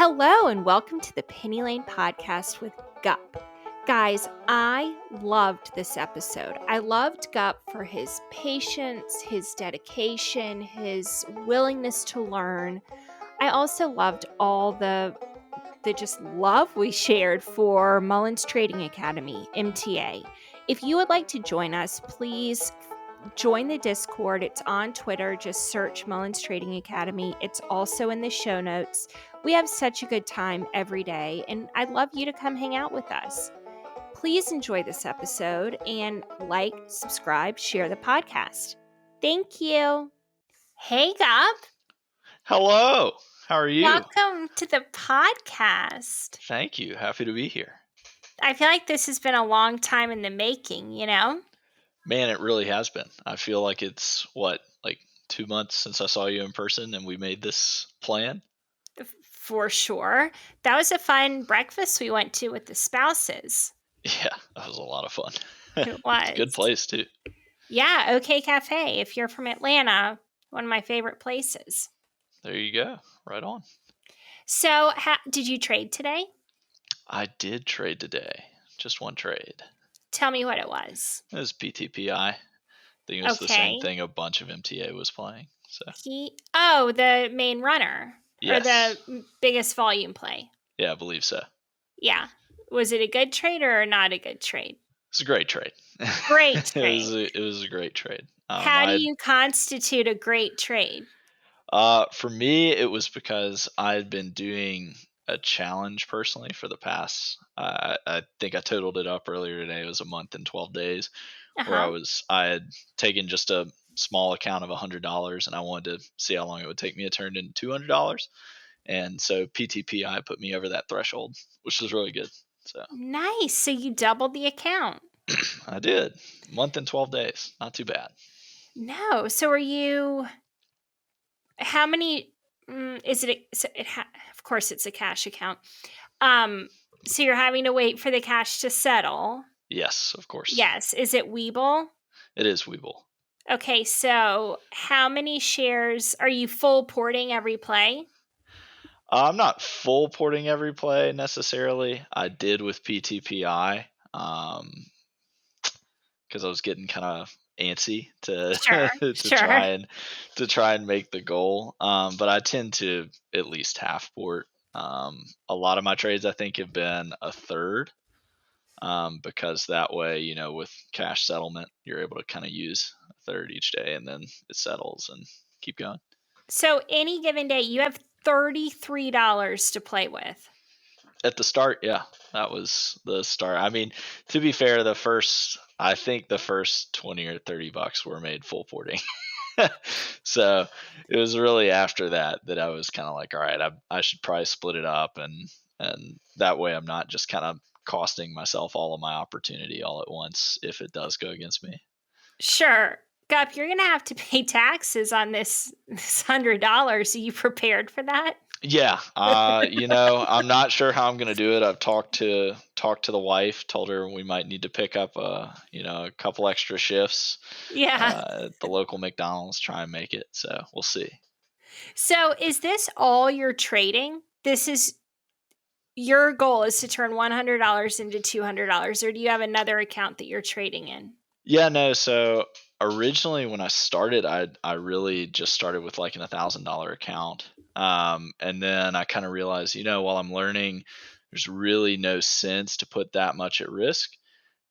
Hello and welcome to the Penny Lane Podcast with GUP. Guys, I loved this episode. I loved GUP for his patience, his dedication, his willingness to learn. I also loved all the just love we shared for Mullins Trading Academy, MTA. If you would like to join us, please join the Discord. It's on Twitter. Just search Mullins Trading Academy. It's also in the show notes. We have such a good time every day, and I'd love you to come hang out with us. Please enjoy this episode and like, subscribe, share the podcast. Thank you. Hey, Gop. Hello. How are you? Welcome to the podcast. Thank you. Happy to be here. I feel like this has been a long time in the making, you know? Man, it really has been. I feel like it's, like 2 months since I saw you in person and we made this plan? For sure. That was a fun breakfast we went to with the spouses. Yeah, that was a lot of fun. It was. It's a good place, too. Yeah, OK Cafe. If you're from Atlanta, one of my favorite places. There you go. Right on. So, did you trade today? I did trade today. Just one trade. Tell me what it was. It was PTPI. I think it was the same thing a bunch of MTA was playing. So. The main runner. Yes. Or the biggest volume play. Yeah, I believe so. Yeah. Was it a good trade or not a good trade? It's a great trade. Great trade. It was a great trade. How do you constitute a great trade? For me, it was because I had been doing a challenge personally for the past, I think I totaled it up earlier today. It was a month and 12 days where I had taken just a small account of $100 and I wanted to see how long it would take me to turn into $200. And so PTPI put me over that threshold, which was really good. So nice. So you doubled the account. I did. Month and 12 days. Not too bad. No. So how many, of course it's a cash account. So you're having to wait for the cash to settle. Yes, of course. Yes. Is it Webull? It is Webull. Okay. So how many shares are you full porting every play? I'm not full porting every play necessarily. I did with PTPI because I was getting kind of antsy to try and make the goal. But I tend to at least half port. A lot of my trades I think have been a third because that way, with cash settlement, you're able to kind of use a third each day and then it settles and keep going. So any given day, you have $33 to play with. At the start, yeah, that was the start. I mean, to be fair, the first 20 or $30 were made full porting. So it was really after that I was kind of like, all right, I should probably split it up and that way I'm not just kind of costing myself all of my opportunity all at once if it does go against me. Sure. Gup, you're going to have to pay taxes on this $100. Are you prepared for that? Yeah. I'm not sure how I'm going to do it. I've talked to the wife, told her we might need to pick up a couple extra shifts at the local McDonald's, try and make it. So we'll see. So is this all you're trading? Your goal is to turn $100 into $200, or do you have another account that you're trading in? Yeah, no. So originally when I started, I really just started with like an $1,000 account. And then I kind of realized, while I'm learning, there's really no sense to put that much at risk.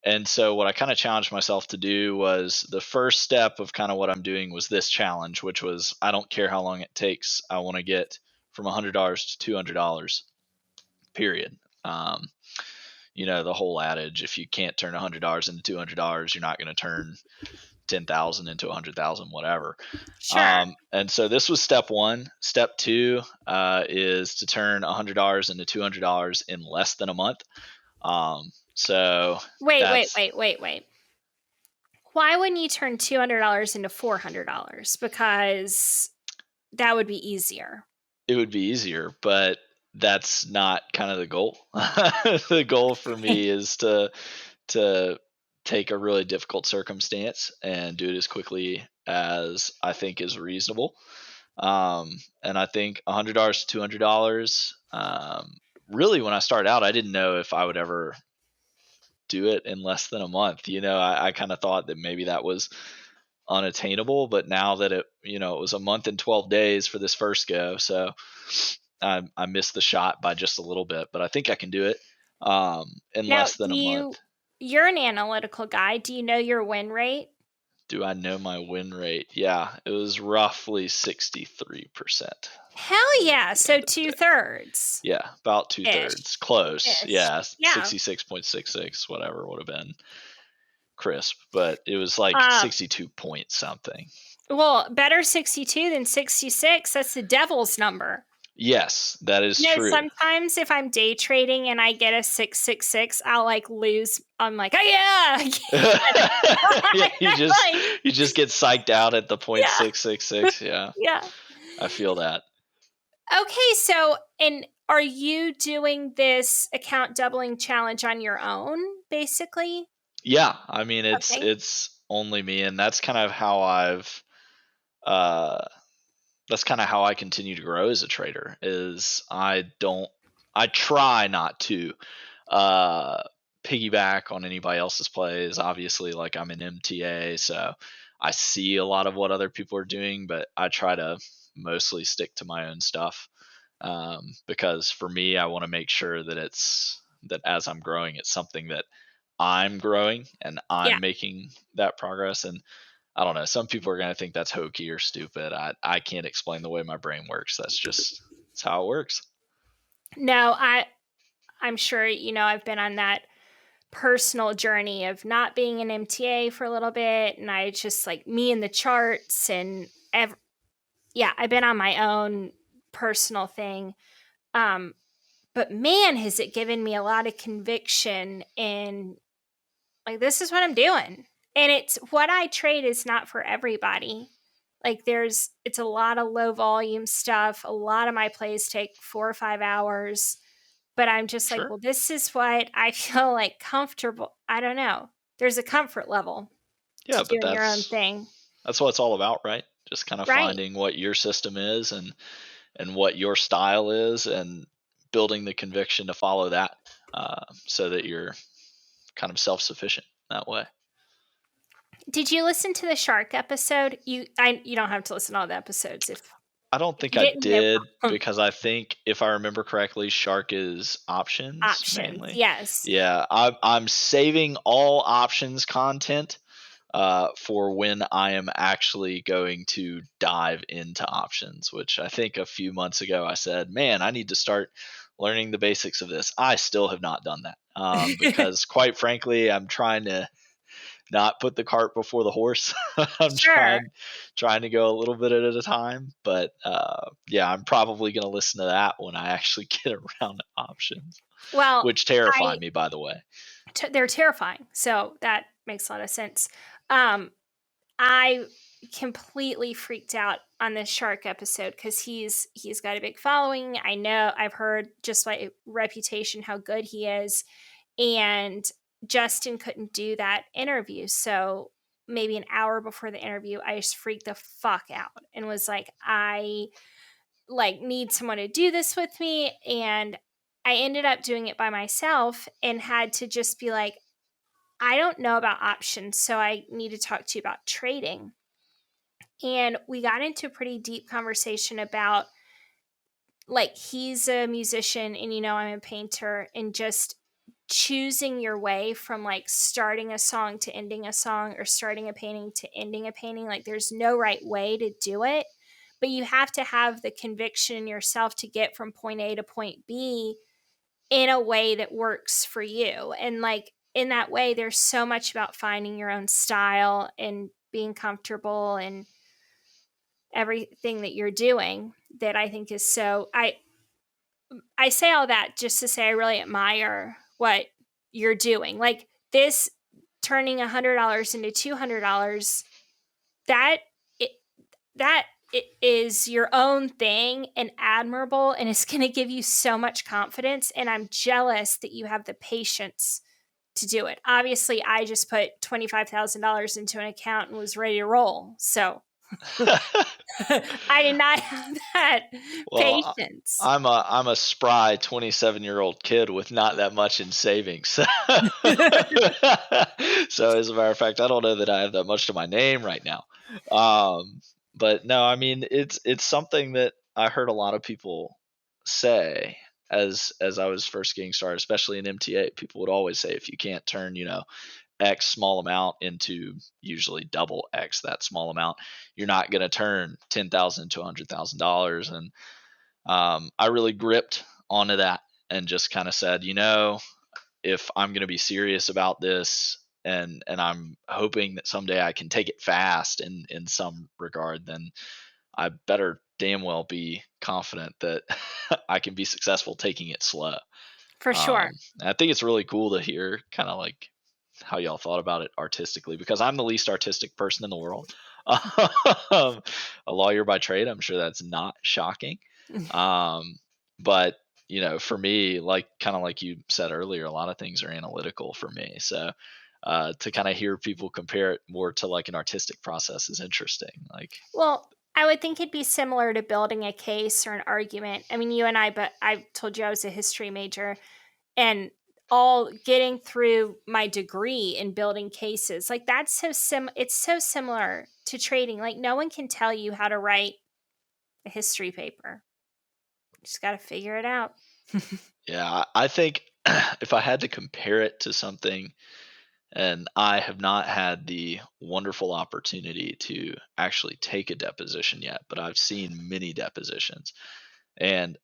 And so what I kind of challenged myself to do was the first step of kind of what I'm doing was this challenge, which was, I don't care how long it takes. I want to get from $100 to $200, period. The whole adage, if you can't turn $100 into $200, you're not going to turn 10,000 into 100,000, whatever. Sure. And so this was step one. Step two is to turn $100 into $200 in less than a month. So wait. Why wouldn't you turn $200 into $400? Because that would be easier. It would be easier, but that's not kind of the goal. The goal for me is to take a really difficult circumstance and do it as quickly as I think is reasonable. And I think $100 to $200. Really, when I started out, I didn't know if I would ever do it in less than a month. I kind of thought that maybe that was unattainable, but now that it was a month and 12 days for this first go, so I missed the shot by just a little bit, but I think I can do it in Now, less than a month. you're an analytical guy. Do you know your win rate? Do I know my win rate? Yeah, it was roughly 63%. Hell yeah. So 2/3. Yeah, about 2/3. Close. Ish. Yeah, Yeah. 66.66, whatever would have been crisp, but it was like 62 point something. Well, better 62 than 66. That's the devil's number. Yes, that is true. Sometimes if I'm day trading and I get a 666, I'll like lose. I'm like, oh yeah. Yeah, you just get psyched out at the 0.666. Yeah. Yeah. I feel that. Okay, so and are you doing this account doubling challenge on your own, basically? Yeah, I mean it's only me, and that's kind of how I continue to grow as a trader. Is I try not to piggyback on anybody else's plays. Obviously, like I'm an MTA, so I see a lot of what other people are doing, but I try to mostly stick to my own stuff, because for me, I want to make sure that as I'm growing, it's something that I'm growing and I'm making that progress. And I don't know, some people are going to think that's hokey or stupid. I can't explain the way my brain works. That's how it works. No, I'm sure, I've been on that personal journey of not being an MTA for a little bit. And I just like me and the charts and I've been on my own personal thing. But man, has it given me a lot of conviction in like, this is what I'm doing. And it's what I trade is not for everybody. Like it's a lot of low volume stuff. A lot of my plays take 4 or 5 hours, but I'm just like, well, this is what I feel like comfortable. I don't know. There's a comfort level to doing your own thing. That's what it's all about, right? Just kind of finding what your system is and what your style is and building the conviction to follow that, so that you're kind of self-sufficient that way. Did you listen to the shark episode? You don't have to listen to all the episodes if I don't think I did, because I think if I remember correctly, shark is options mainly. Yes. Yeah, I'm saving all options content for when I am actually going to dive into options, which I think a few months ago I said, man, I need to start learning the basics of this. I still have not done that, because quite frankly, I'm trying to not put the cart before the horse. I'm trying to go a little bit at a time, but I'm probably going to listen to that when I actually get around to options. Well, which terrify me, by the way. They're terrifying. So that makes a lot of sense. I completely freaked out on this shark episode because he's got a big following. I know I've heard just by reputation how good he is, and Justin couldn't do that interview. So maybe an hour before the interview, I just freaked the fuck out and was like, I need someone to do this with me. And I ended up doing it by myself and had to just be like, I don't know about options, so I need to talk to you about trading. And we got into a pretty deep conversation about he's a musician and I'm a painter, and just choosing your way from starting a song to ending a song, or starting a painting to ending a painting. There's no right way to do it, but you have to have the conviction in yourself to get from point A to point B in a way that works for you. And in that way, there's so much about finding your own style and being comfortable and everything that you're doing that I think is so. I say all that just to say I really admire what you're doing. This, turning $100 into $200, that it is your own thing and admirable, and it's going to give you so much confidence. And I'm jealous that you have the patience to do it. Obviously, I just put $25,000 into an account and was ready to roll. So I did not have that Well, patience. I'm a spry 27-year-old kid with not that much in savings. So as a matter of fact, I don't know that I have that much to my name right now. Um, but no, I mean it's something that I heard a lot of people say as I was first getting started, especially in MTA. People would always say if you can't turn, X small amount into usually double X that small amount, you're not going to turn 10,000 to $100,000. And I really gripped onto that and just kind of said, if I'm going to be serious about this and I'm hoping that someday I can take it fast in some regard, then I better damn well be confident that I can be successful taking it slow. For sure. I think it's really cool to hear kind of like how y'all thought about it artistically, because I'm the least artistic person in the world. A lawyer by trade, I'm sure that's not shocking. Um, but for me, like kind of like you said earlier, a lot of things are analytical for me. So to kind of hear people compare it more to like an artistic process is interesting. Like, Well, I would think it'd be similar to building a case or an argument. I mean, you and I, but I told you I was a history major, and all getting through my degree in building cases, like that's it's so similar to trading. Like no one can tell you how to write a history paper. You just got to figure it out. yeah, I think if I had to compare it to something, and I have not had the wonderful opportunity to actually take a deposition yet, but I've seen many depositions. And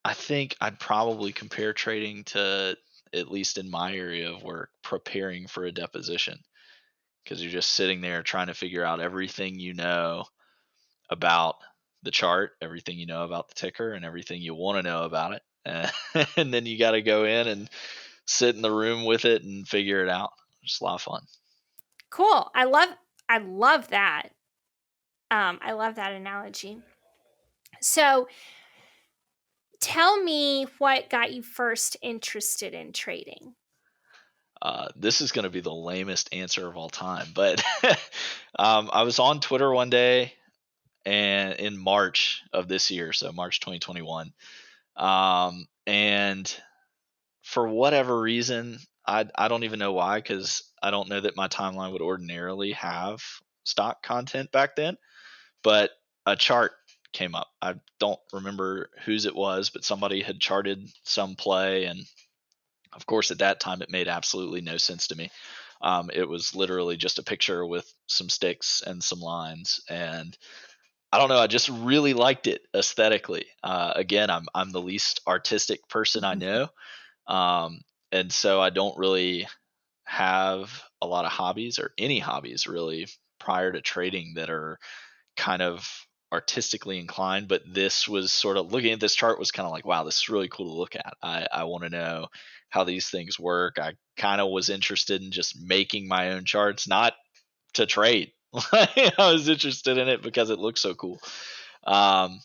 I think I'd probably compare trading to, at least in my area of work, preparing for a deposition, because you're just sitting there trying to figure out everything you know about the chart, everything you know about the ticker, and everything you want to know about it. And then you got to go in and sit in the room with it and figure it out. It's a lot of fun. Cool. I love that. I love that analogy. So tell me what got you first interested in trading. This is going to be the lamest answer of all time, but I was on Twitter one day and in March of this year, so March 2021, and for whatever reason, I don't even know why, because I don't know that my timeline would ordinarily have stock content back then, but a chart came up. I don't remember whose it was, but somebody had charted some play, and of course, at that time, it made absolutely no sense to me. It was literally just a picture with some sticks and some lines, and I don't know. I just really liked it aesthetically. Again, I'm the least artistic person I know, um, and so I don't really have a lot of hobbies or any hobbies really prior to trading that are kind of artistically inclined. But this was sort of, looking at this chart was kind of like, wow, this is really cool to look at. I want to know how these things work. I kind of was interested in just making my own charts, not to trade. I was interested in it because it looks so cool. Um,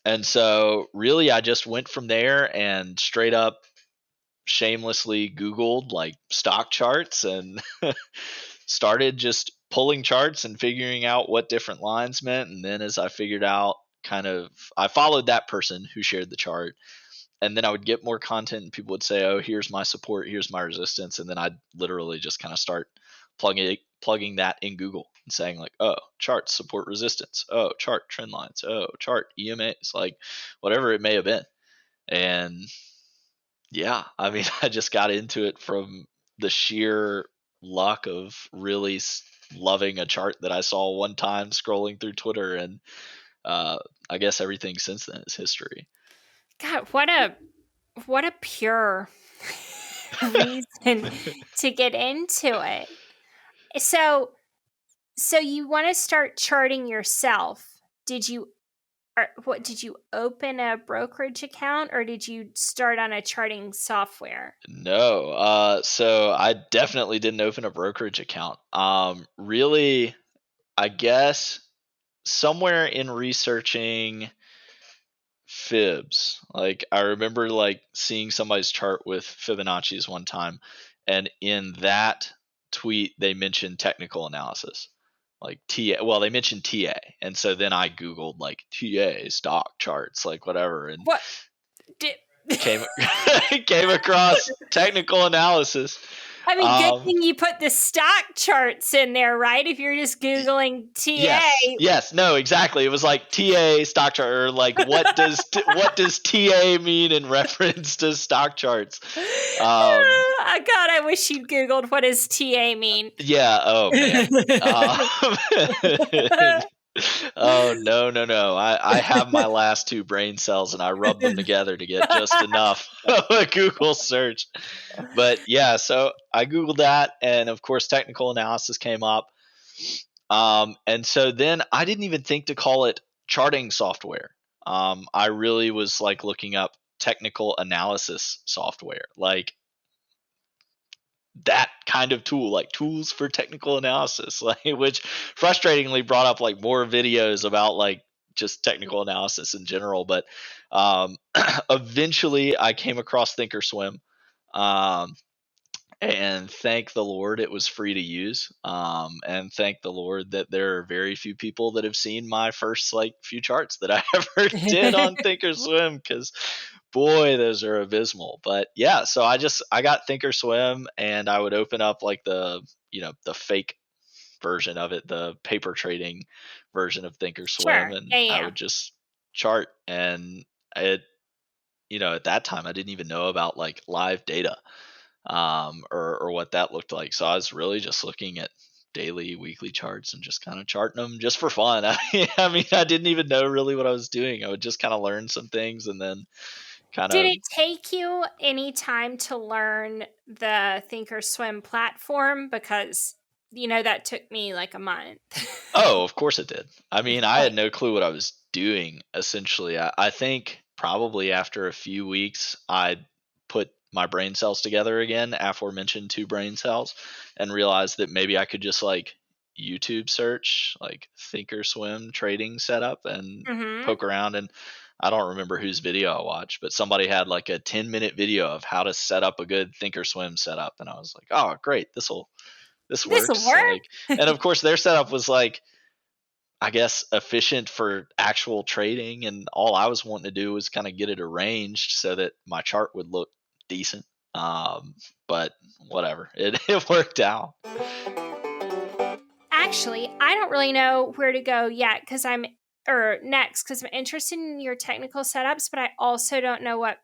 and so really I just went from there and straight up shamelessly Googled like stock charts and started just pulling charts and figuring out what different lines meant. And then as I figured out, I followed that person who shared the chart. And then I would get more content and people would say, oh, here's my support, here's my resistance. And then I'd literally just kind of start plugging that in Google and saying like, oh, chart support resistance. Oh, chart trend lines. Oh, chart EMAs, like whatever it may have been. And yeah, I mean, I just got into it from the sheer luck of really loving a chart that I saw one time scrolling through Twitter, and I guess everything since then is history. God, what a pure reason to get into it. So you want to start charting yourself. Did you open a brokerage account or did you start on a charting software? No, so I definitely didn't open a brokerage account. Really, I guess somewhere in researching fibs, like I remember like seeing somebody's chart with Fibonacci's one time, and in that tweet they mentioned technical analysis. like TA. Well, they mentioned TA, and so then I googled like TA stock charts, like whatever, and What did came came across technical analysis. I mean, good thing you put the stock charts in there, right? If you're just Googling TA. Yes, no, exactly. It was like TA stock chart, or like what does TA mean in reference to stock charts? God, I wish you'd Googled what does TA mean. Yeah. Oh man. Oh no. I have my last two brain cells and I rub them together to get just enough of a Google search. But yeah, so I Googled that, and of course technical analysis came up. And so then I didn't even think to call it charting software. I really was like looking up technical analysis software, like that kind of tool, like tools for technical analysis, like, which frustratingly brought up like more videos about like just technical analysis in general. But eventually I came across Thinkorswim. Um, and thank the Lord it was free to use. And thank the Lord that there are very few people that have seen my first like few charts that I ever did on Thinkorswim, because boy, those are abysmal. But yeah, so I got Thinkorswim, and I would open up like the fake version of it, the paper trading version of Sure. Thinkorswim, and I Yeah. would just chart. And it, at that time I didn't even know about like live data, or what that looked like. So I was really just looking at daily, weekly charts and just kind of charting them just for fun. I mean, I didn't even know really what I was doing. I would just kind of learn some things and then kind Did of. it take you any time to learn the Thinkorswim platform? Because, that took me like a month. Oh, of course it did. I mean, I had Like, no clue what I was doing, essentially. I think probably after a few weeks, I put my brain cells together again, aforementioned two brain cells, and realized that maybe I could just like YouTube search like Thinkorswim trading setup and mhm. poke around. And I don't remember whose video I watched, but somebody had like a 10-minute video of how to set up a good Thinkorswim setup. And I was like, oh, great. This This'll works. Like, work. and of course their setup was like, I guess, efficient for actual trading, and all I was wanting to do was kind of get it arranged so that my chart would look decent. But whatever, it, it worked out. Actually, I don't really know where to go yet or next because I'm interested in your technical setups, but I also don't know what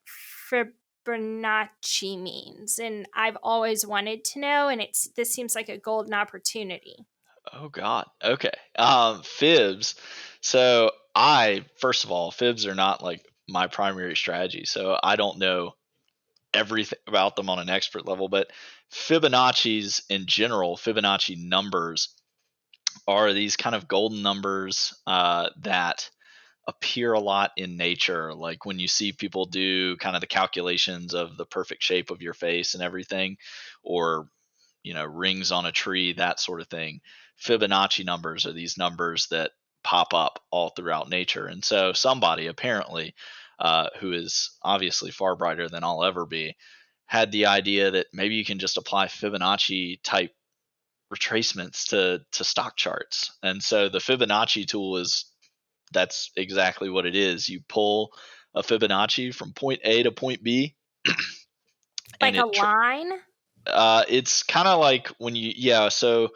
Fibonacci means, and I've always wanted to know, and this seems like a golden opportunity. Oh God. Okay. Fibs. So first of all, fibs are not like my primary strategy, so I don't know everything about them on an expert level. But Fibonacci's in general, Fibonacci numbers are these kind of golden numbers that appear a lot in nature. Like when you see people do kind of the calculations of the perfect shape of your face and everything, or rings on a tree, that sort of thing. Fibonacci numbers are these numbers that pop up all throughout nature. And so somebody apparently, who is obviously far brighter than I'll ever be, had the idea that maybe you can just apply Fibonacci type retracements to stock charts. And so the Fibonacci tool that's exactly what it is. You pull a Fibonacci from point A to point B, and Like a line? it's kind of like when so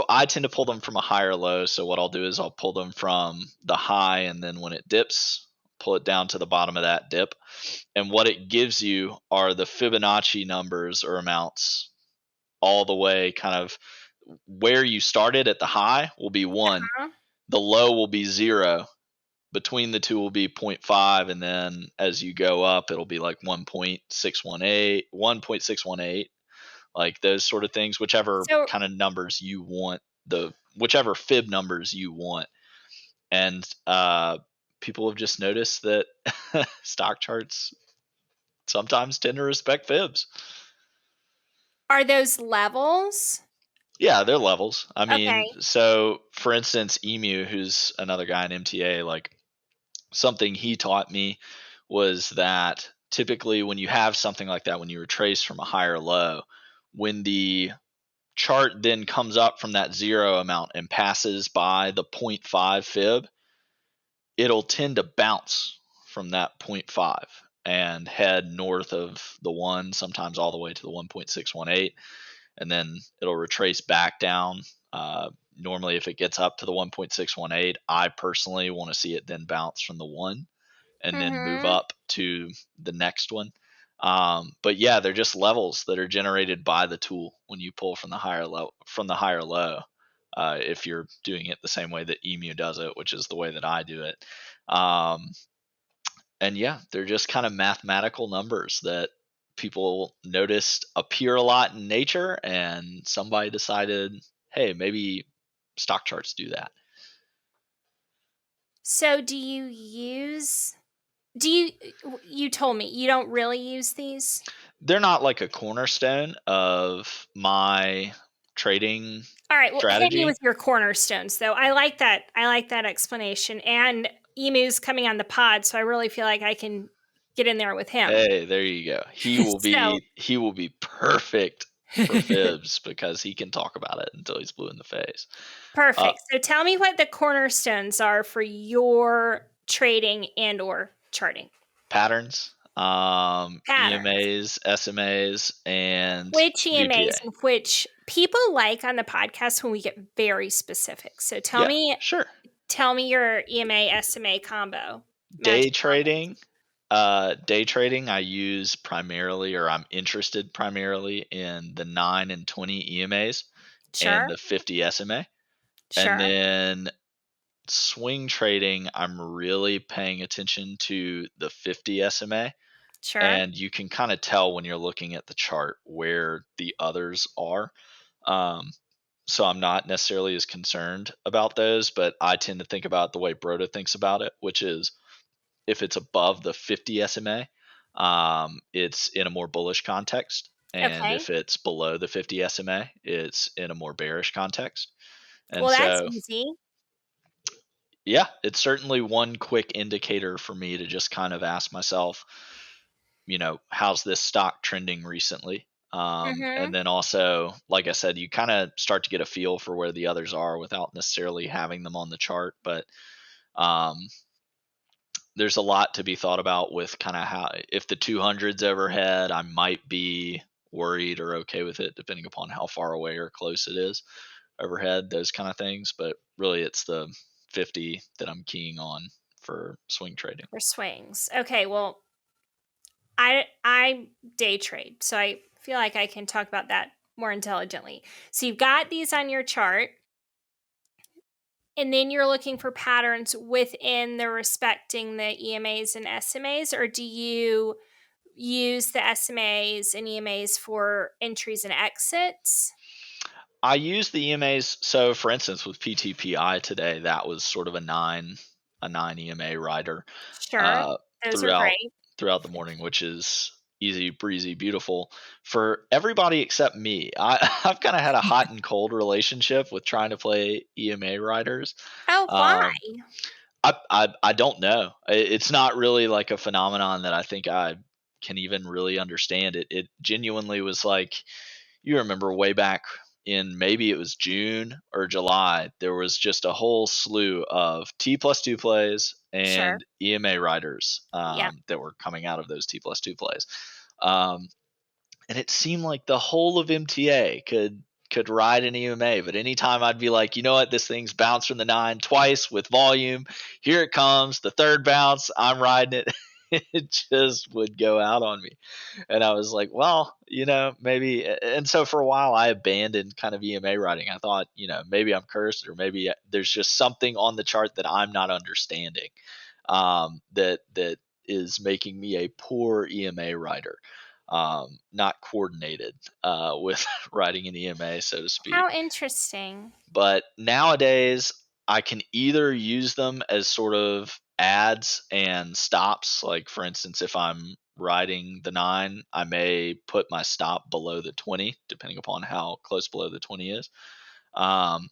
I tend to pull them from a high or low. So what I'll do is I'll pull them from the high, and then when it dips, pull it down to the bottom of that dip. And what it gives you are the Fibonacci numbers or amounts all the way, kind of where you started at the high will be 1, Huh? the low will be 0, between the two will be zero point 0.5, and then as you go up it'll be like 1.618, like those sort of things, whichever So kind of numbers you want, the whichever fib numbers you want. And people have just noticed that stock charts sometimes tend to respect fibs. are those levels? Yeah, they're levels. I Okay. mean, so for instance, Emu, who's another guy in MTA, like something he taught me was that typically when you have something like that, when you retrace from a higher low, when the chart then comes up from that 0 amount and passes by the 0.5 fib, it'll tend to bounce from that 0.5 and head north of the 1, sometimes all the way to the 1.618, and then it'll retrace back down. Normally, if it gets up to the 1.618, I personally want to see it then bounce from the 1 and then move Mm-hmm. up to the next one. But yeah, they're just levels that are generated by the tool when you pull from the higher low. If you're doing it the same way that Emu does it, which is the way that I do it. Um, and yeah, they're just kind of mathematical numbers that people noticed appear a lot in nature, and somebody decided, hey, maybe stock charts do that. So you told me you don't really use these? They're not like a cornerstone of my trading All right, well, hit me strategy. with your cornerstones, though. I like that. I like that explanation. And Emu's coming on the pod, so I really feel like I can get in there with him. Hey, there you go. So He will be perfect for fibs because he can talk about it until he's blue in the face. Uh, perfect. So tell me what the cornerstones are for your trading and or charting Patterns, patterns. EMAs, SMAs, and Which VPA. EMAs and which people like on the podcast when we get very specific. So Yeah, sure. tell me your EMA SMA combo. Day Magic combos. trading, day trading, I use primarily, or I'm interested primarily in the 9 and 20 EMAs and Sure. the 50 SMA. And Sure. then swing trading, I'm really paying attention to the 50 SMA. Sure. And you can kind of tell when you're looking at the chart where the others are. Um, so I'm not necessarily as concerned about those, but I tend to think about the way Broda thinks about it, which is if it's above the 50 SMA, it's in a more bullish context. And Okay. if it's below the 50 SMA, it's in a more bearish context. And Well, that's so, easy. yeah, it's certainly one quick indicator for me to just kind of ask myself, how's this stock trending recently? And Mhm. then also, like I said, you kind of start to get a feel for where the others are without necessarily having them on the chart. But um, there's a lot to be thought about with kind of how, if the 200's overhead, I might be worried or okay with it, depending upon how far away or close it is overhead, those kind of things. But really, it's the 50 that I'm keying on for swing trading. For swings. Okay, well, I day trade, so I feel like I can talk about that more intelligently. So you've got these on your chart, and then you're looking for patterns within the respecting the EMAs and SMAs, or do you use the SMAs and EMAs for entries and exits? I use the EMAs. So, for instance, with PTPI today, that was sort of a nine EMA rider Sure. uh, Those are throughout great. throughout the morning, which is easy breezy, beautiful for everybody except me. I've kind of had a hot and cold relationship with trying to play EMA riders. Oh, why? Um, I don't know. It's not really like a phenomenon that I think I can even really understand. It genuinely was like, you remember way back in, maybe it was June or July, there was just a whole slew of T plus two plays Sure. and EMA riders Yeah. that were coming out of those T plus two plays. Um, and it seemed like the whole of MTA could ride an EMA, but anytime I'd be like, you know what, this thing's bounced from the 9 twice with volume. Here it comes, the third bounce, I'm riding it. It just would go out on me. And I was like, well, maybe. And so for a while, I abandoned kind of EMA writing. I thought, maybe I'm cursed, or maybe there's just something on the chart that I'm not understanding, that is making me a poor EMA writer, not coordinated with writing an EMA, so to speak. How interesting. But nowadays, I can either use them as sort of ads and stops. Like, for instance, if I'm riding the 9, I may put my stop below the 20, depending upon how close below the 20 is. Um,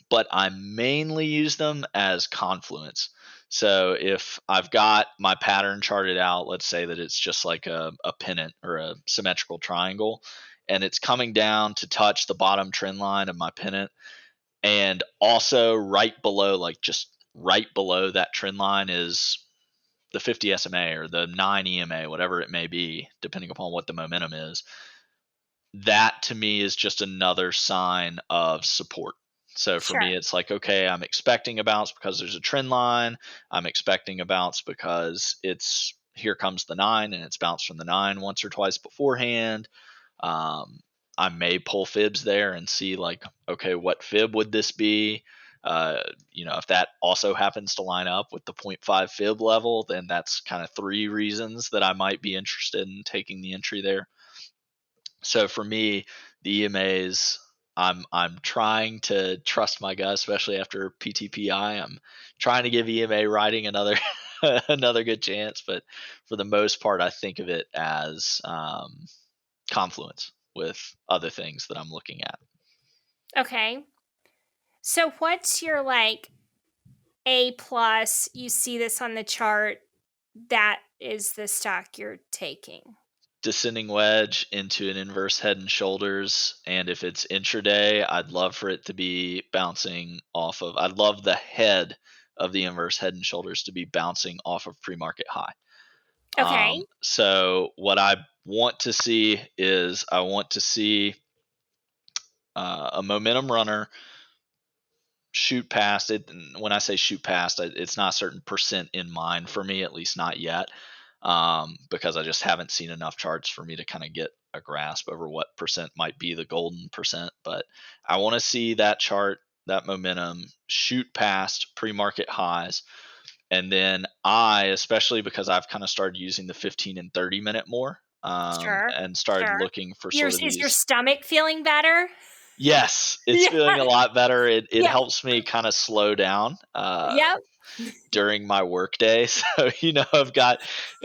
but I mainly use them as confluence. So if I've got my pattern charted out, let's say that it's just like a pennant or a symmetrical triangle, and it's coming down to touch the bottom trend line of my pennant. And also right below, like just right below that trend line, is the 50 SMA or the 9 EMA, whatever it may be, depending upon what the momentum is. That to me is just another sign of support. So for Sure. me, it's like, okay, I'm expecting a bounce because there's a trend line. I'm expecting a bounce because it's here comes the 9 and it's bounced from the 9 once or twice beforehand. Um, I may pull fibs there and see like, okay, what fib would this be? If that also happens to line up with the 0.5 fib level, then that's kind of 3 reasons that I might be interested in taking the entry there. So for me, the EMAs, I'm trying to trust my gut, especially after PTPI. I'm trying to give EMA writing another another good chance, but for the most part, I think of it as confluence with other things that I'm looking at. Okay. So what's your like A plus? You see this on the chart. That is the stock you're taking. Descending wedge into an inverse head and shoulders, and if it's intraday, I'd love for it to be bouncing off of. I'd love the head of the inverse head and shoulders to be bouncing off of pre-market high. Okay. So what I want to see is I want to see a momentum runner shoot past it. And when I say shoot past, it's not a certain percent in mind for me, at least not yet, because I just haven't seen enough charts for me to kind of get a grasp over what percent might be the golden percent. But I want to see that chart, that momentum shoot past pre-market highs. And then especially because I've kind of started using the 15 and 30 minute more, Sure. and started Sure. looking for sort of Is your these. stomach feeling better? Yes, it's Yeah. feeling a lot better. It Yeah. helps me kind of slow down Yep. during my workday. So,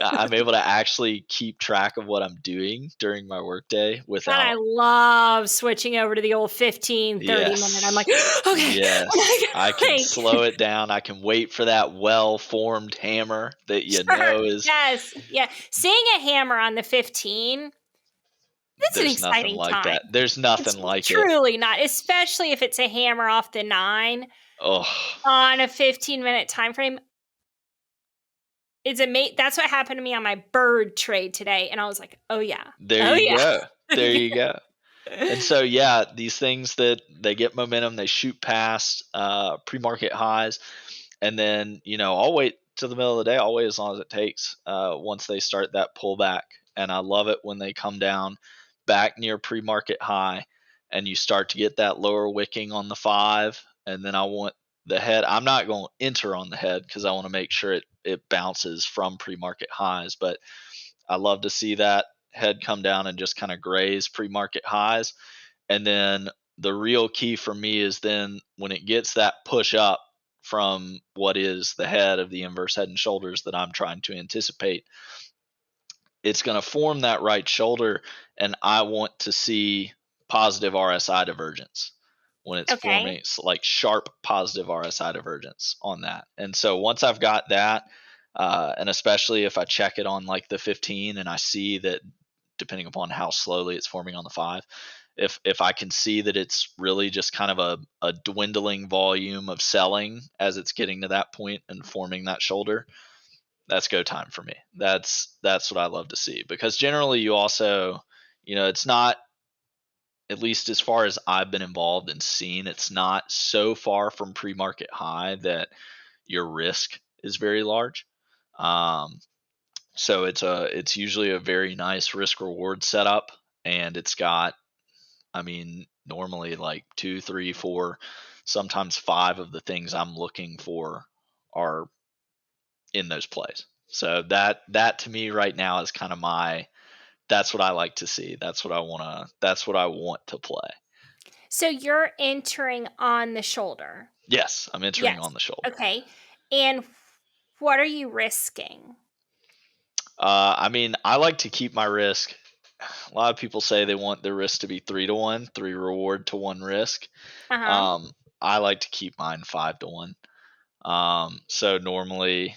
I'm able to actually keep track of what I'm doing during my workday God, I without. love switching over to the old 15, 30 minute. I'm like, Yes. okay, Yes. I can wait. slow it down. I can wait for that well-formed hammer that Sure. is. Yes. Yeah. Seeing a hammer on the 15, that's an There's nothing exciting like time. that. There's It's nothing like it. truly not, especially if it's a hammer off the 9 Oh, on a 15-minute time frame. That's what happened to me on my bird trade today, and I was like, "Oh yeah. there Oh you yeah." go. There you go. And so, yeah, these things that they get momentum, they shoot past pre-market highs, and then I'll wait to the middle of the day. I'll wait as long as it takes. Once they start that pullback, and I love it when they come down back near pre-market high, and you start to get that lower wicking on the 5, and then I want the head. I'm not going to enter on the head because I want to make sure it bounces from pre-market highs, but I love to see that head come down and just kind of graze pre-market highs. And then the real key for me is then when it gets that push up from what is the head of the inverse head and shoulders that I'm trying to anticipate, it's going to form that right shoulder, and I want to see positive RSI divergence when it's Okay. forming. It's like sharp positive RSI divergence on that. And so once I've got that, and especially if I check it on like the 15 and I see that, depending upon how slowly it's forming on the 5, if I can see that it's really just kind of a dwindling volume of selling as it's getting to that point and forming that shoulder, that's go time for me. That's what I love to see, because generally you also, it's not, at least as far as I've been involved and seen, it's not so far from pre-market high that your risk is very large. Um, so it's usually a very nice risk reward setup, and it's got, I mean, normally like 2, 3, 4, sometimes 5 of the things I'm looking for are in those plays. So that to me right now is kind of that's what I like to see. That's what I want to play. So you're entering on the shoulder. Yes, I'm entering Yes. on the shoulder. Okay. And what are you risking? I mean, I like to keep my risk. A lot of people say they want their risk to be 3 to 1, 3 reward to 1 risk. Uh-huh. I like to keep mine 5 to 1. So normally,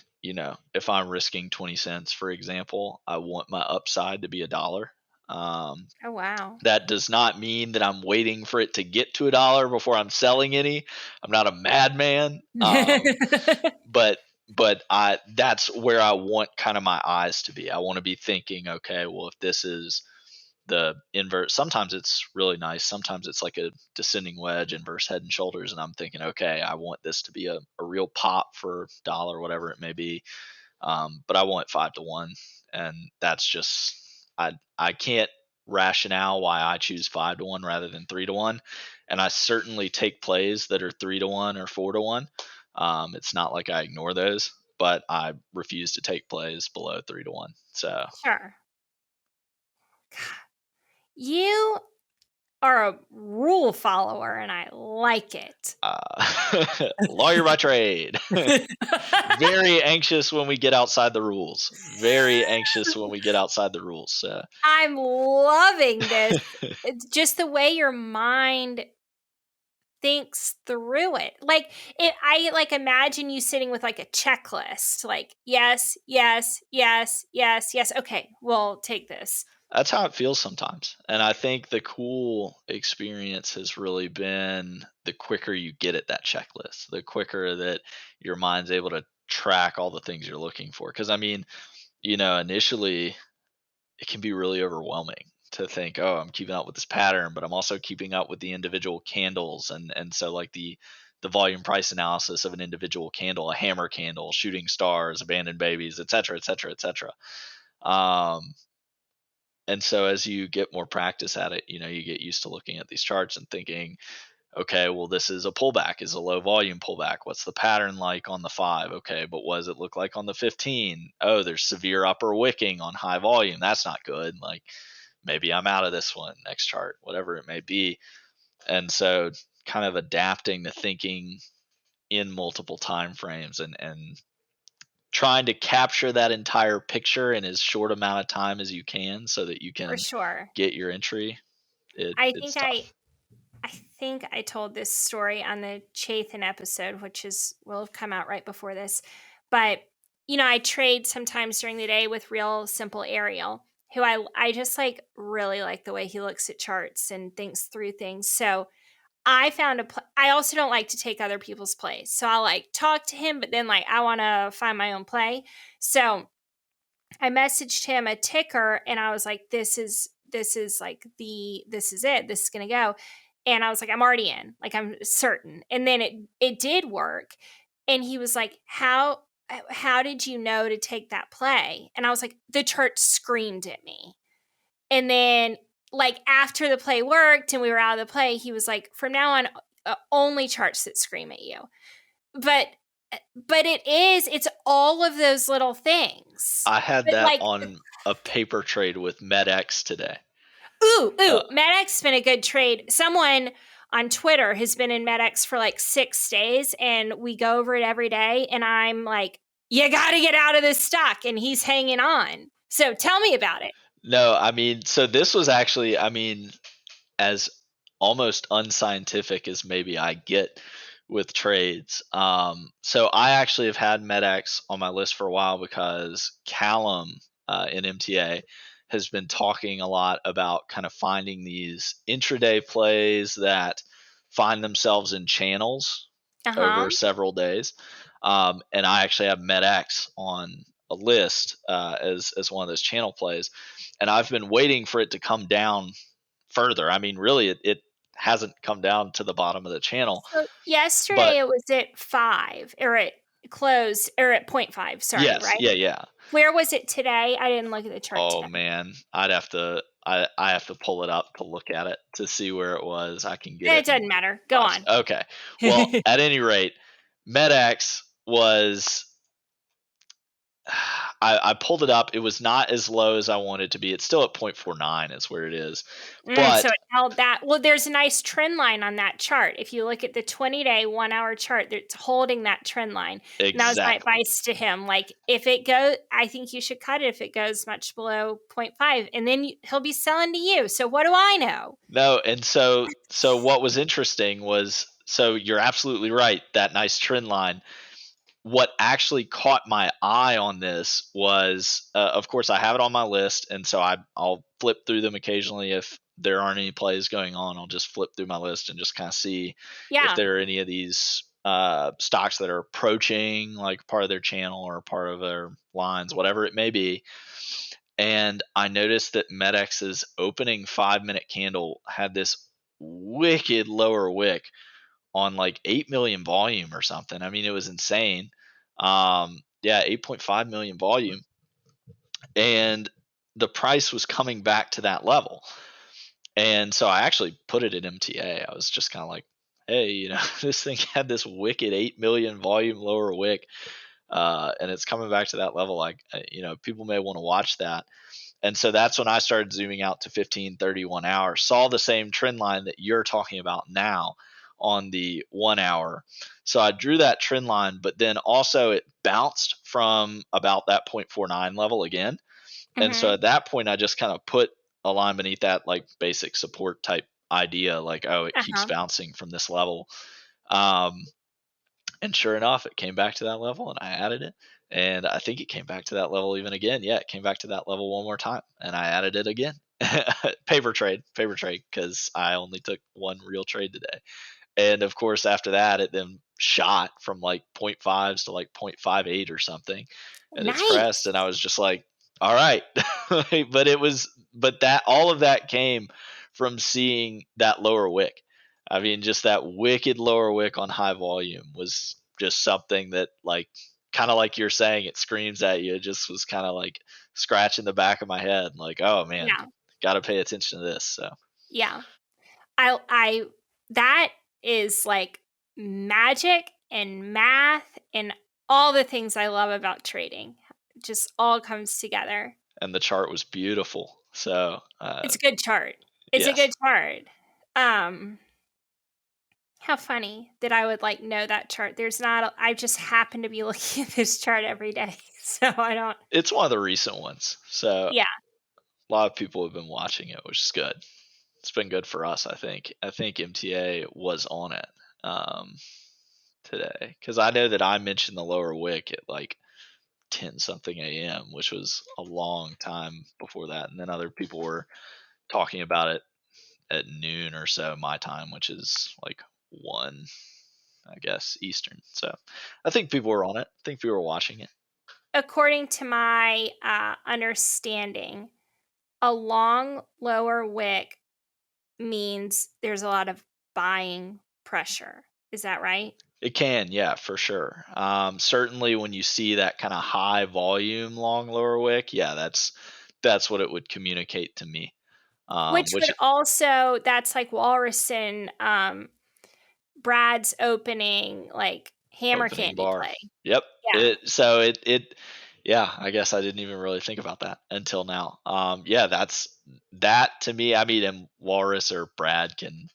if I'm risking 20 cents, for example, I want my upside to be $1. Oh, wow. That does not mean that I'm waiting for it to get to $1 before I'm selling any. I'm not a madman. But I that's where I want kind of my eyes to be. I want to be thinking, okay, well, if this is the inverse, sometimes it's really nice. Sometimes it's like a descending wedge, inverse head and shoulders, and I'm thinking, okay, I want this to be a real pop for dollar, whatever it may be. But I want 5 to 1, and that's just I can't rationale why I choose 5 to 1 rather than 3 to 1, and I certainly take plays that are 3 to 1 or 4 to 1. It's not like I ignore those, but I refuse to take plays below 3 to 1. So Sure. You are a rule follower, and I like it. lawyer by trade. Very anxious when we get outside the rules. Very anxious when we get outside the rules. So. I'm loving this. It's just the way your mind thinks through it. Like I like imagine you sitting with like a checklist, like yes, yes, yes, yes, yes. Okay, we'll take this. That's how it feels sometimes. And I think the cool experience has really been the quicker you get at that checklist, the quicker that your mind's able to track all the things you're looking for. Because, I mean, initially it can be really overwhelming to think, oh, I'm keeping up with this pattern, but I'm also keeping up with the individual candles. And so, like, the volume price analysis of an individual candle, a hammer candle, shooting stars, abandoned babies, et cetera, et cetera, et cetera. And so as you get more practice at it, you get used to looking at these charts and thinking, okay, well, this is a pullback, is a low volume pullback. What's the pattern like on the 5? Okay, but what does it look like on the 15? Oh, there's severe upper wicking on high volume. That's not good. Like, maybe I'm out of this one, next chart, whatever it may be. And so kind of adapting to thinking in multiple time frames and trying to capture that entire picture in as short amount of time as you can so that you For can sure. get your entry. I It's think tough. I think I told this story on the Chathan episode, which will have come out right before this. But I trade sometimes during the day with Real Simple Ariel, who I just like really like the way he looks at charts and thinks through things. So I found I also don't like to take other people's plays. So I'll like talk to him, but then like I want to find my own play. So I messaged him a ticker and I was like, this is like this is it. This is gonna go. And I was like, I'm already in. Like I'm certain. And then it did work. And he was like, how did you know to take that play? And I was like, the chart screamed at me. And then like after the play worked and we were out of the play, he was like, from now on, only charts that scream at you. But it's all of those little things. I had But that like, on a paper trade with MedX today. ooh, Uh, MedX has been a good trade. Someone on Twitter has been in MedX for like 6 days, and we go over it every day. And I'm like, you got to get out of this stock, and he's hanging on. So tell me about it. no, I mean, so this was actually, I mean, as almost unscientific as maybe I get with trades. So I actually have had MedX on my list for a while because Callum in MTA has been talking a lot about kind of finding these intraday plays that find themselves in channels Uh-huh. over several days. And I actually have MedX on a list as one of those channel plays. And I've been waiting for it to come down further. I mean, really, it hasn't come down to the bottom of the channel. So But yesterday it was at 5, or it closed, or at 0.5, sorry, yes, right? yeah, yeah. Where was it today? I didn't look at the chart Oh today. man, I have to pull it up to look at it to see where it was. I can get It it. doesn't matter. Go on. Okay. Well, at any rate, MedX was I pulled it up. It was not as low as I wanted it to be. It's still at 0.49 is where it is. So But it held that. Well, there's a nice trend line on that chart. If you look at the 20-day 1-hour chart, it's holding that trend line. And that was my exactly. advice to him. Like, if it goes, I think you should cut it if it goes much below 0.5, and then he'll be selling to you. So what do I know? No, and so what was interesting was, so you're absolutely right, that nice trend line. what actually caught my eye on this was, of course, I have it on my list, and so I'll flip through them occasionally if there aren't any plays going on. I'll just flip through my list and just kind of see if Yeah. there are any of these stocks that are approaching like part of their channel or part of their lines, whatever it may be. And I noticed that MedX's opening 5 minute candle had this wicked lower wick on like 8 million volume or something. I mean, it was insane. Yeah, 8.5 million volume. And the price was coming back to that level. And so I actually put it in MTA. I was just kind of like, hey, this thing had this wicked 8 million volume lower wick. And it's coming back to that level. Like, people may want to watch that. And so that's when I started zooming out to 15, 31 hours, saw the same trend line that you're talking about now on the 1 hour. So I drew that trend line, but then also it bounced from about that 0.49 level again. And so Mm-hmm. at that point, I just kind of put a line beneath that, like basic support type idea, like, oh, it keeps Uh-huh. bouncing from this level. Um, and sure enough, it came back to that level and I added it. And I think it came back to that level even again. Yeah, it came back to that level one more time and I added it again. Paper trade, because I only took one real trade today. And of course, after that, it then shot from like 0.5s to like 0.58 or something at its crest. And I Nice. was just like, all right. But that all of that came from seeing that lower wick. I mean, just that wicked lower wick on high volume was just something that, like, kind of like you're saying, it screams at you. It just was kind of like scratching the back of my head, like, oh man, Yeah. got to pay attention to this. So, Yeah. I that is like magic and math and all the things I love about trading. Just all comes together. and the chart was beautiful. So, It's a good chart. It's a yes, good chart. Um, how funny that I would like know that chart. I just happen to be looking at this chart every day. So I don't. it's one of the recent ones. So, Yeah. a lot of people have been watching it, which is good. It's been good for us, I think. I think MTA was on it um, today because I know that I mentioned the lower wick at like 10 something a.m., which was a long time before that. And then other people were talking about it at noon or so my time, which is like 1, I guess, Eastern. So I think people were on it. I think people were watching it. According to my understanding, a long lower wick means there's a lot of buying pressure. Is that right? It can, yeah, for sure. Certainly, when you see that kind of high volume long lower wick, yeah, that's what it would communicate to me. Which Which would also that's like Walrus and Brad's opening like hammer opening candy bar. play. Yep. Yeah. Yeah, I guess I didn't even really think about that until now. Yeah, that's that to me. I mean, and Walrus or Brad can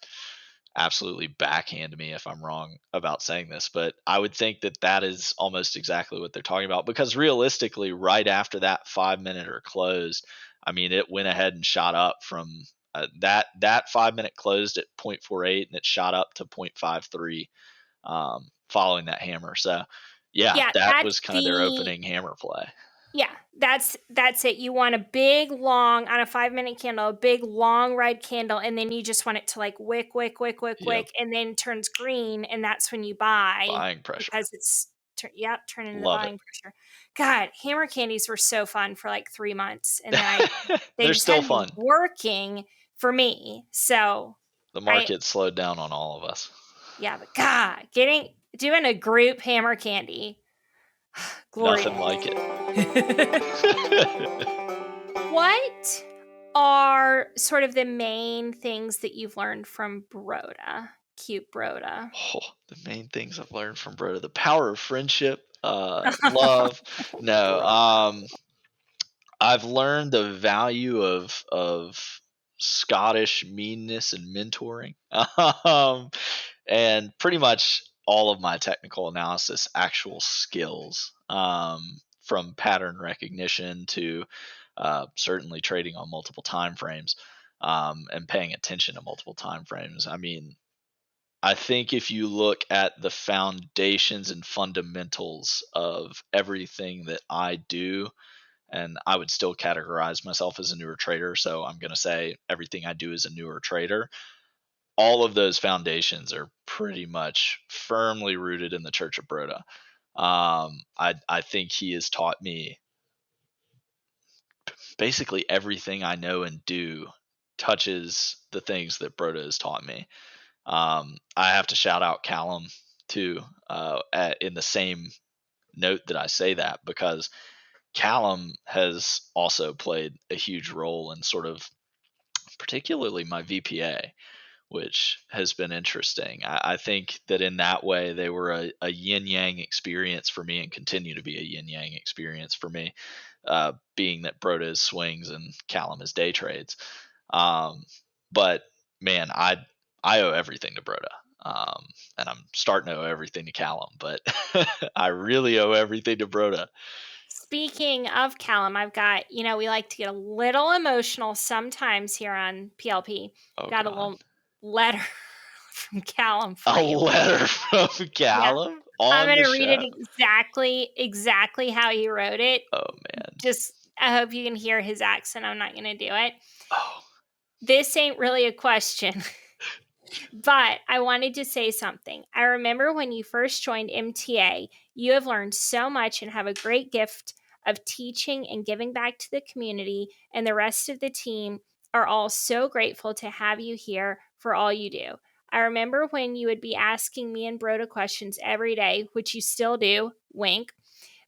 absolutely backhand me if I'm wrong about saying this, but I would think that that is almost exactly what they're talking about because realistically, right after that 5 minute or closed, I mean, it went ahead and shot up from that 5 minute closed at 0.48 and it shot up to 0.53 following that hammer. So, yeah, Yeah, that that's was kind of their the opening hammer play. yeah, that's it. You want a big long on a 5 minute candle, a big long red candle, and then you just want it to like wick, wick, wick, wick, Yep, wick, and then turns green, and that's when you buy buying pressure. because it's turning into the Love it. buying pressure. God, hammer candies were so fun for like 3 months, and then they They're just still hadn't been fun. working for me. So The I market slowed down on all of us. yeah, but God, doing a group hammer candy, glorious. Nothing like it. What are sort of the main things that you've learned from Broda? Cute Broda. Oh, the main things I've learned from Broda: the power of friendship, love. No, I've learned the value of Scottish meanness and mentoring, and pretty much all of my technical analysis, actual skills, from pattern recognition to certainly trading on multiple time frames, and paying attention to multiple time frames. I mean, I think if you look at the foundations and fundamentals of everything that I do, and I would still categorize myself as a newer trader, so I'm going to say everything I do is a newer trader. All of those foundations are pretty much firmly rooted in the Church of Broda. I think he has taught me basically everything I know and do touches the things that Broda has taught me. I have to shout out Callum too, in the same note that I say that, because Callum has also played a huge role in sort of particularly my VPA, which has been interesting. I think that in that way they were a yin yang experience for me and continue to be a yin yang experience for me, being that Broda is swings and Callum is day trades. But man, I owe everything to Broda. And I'm starting to owe everything to Callum, but I really owe everything to Broda. Speaking of Callum, I've got, we like to get a little emotional sometimes here on PLP. Oh Got a God. little letter from Callum for A you. letter from Yeah. Callum I'm on going the to read it show. exactly how he wrote it. Oh man. Just, I hope you can hear his accent. I'm not going to do it. Oh. This ain't really a question, but I wanted to say something. I remember when you first joined MTA, you have learned so much and have a great gift of teaching and giving back to the community, and the rest of the team are all so grateful to have you here for all you do. I remember when you would be asking me and Broda questions every day, which you still do, wink.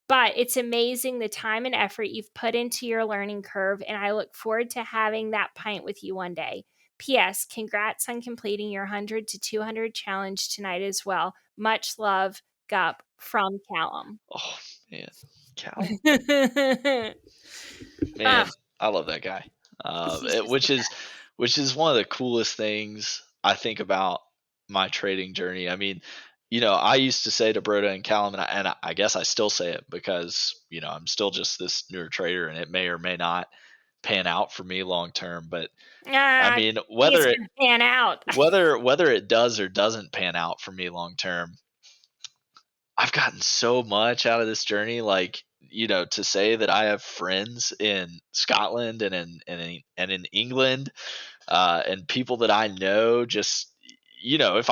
But it's amazing the time and effort you've put into your learning curve, and I look forward to having that pint with you one day. P.S. Congrats on completing your 100 to 200 challenge tonight as well. Much love, Gup, from Callum. Oh man. Callum. Ah, Man, I love that guy. he's just the Which is one of the coolest things I think about my trading journey. I mean, I used to say to Broda and Callum, and I guess I still say it because I'm still just this newer trader, and it may or may not pan out for me long term. But best. I I mean, think it's going to pan out. whether it does or doesn't pan out for me long term, I've gotten so much out of this journey. Like, to say that I have friends in Scotland and in England, and people that I know, just, if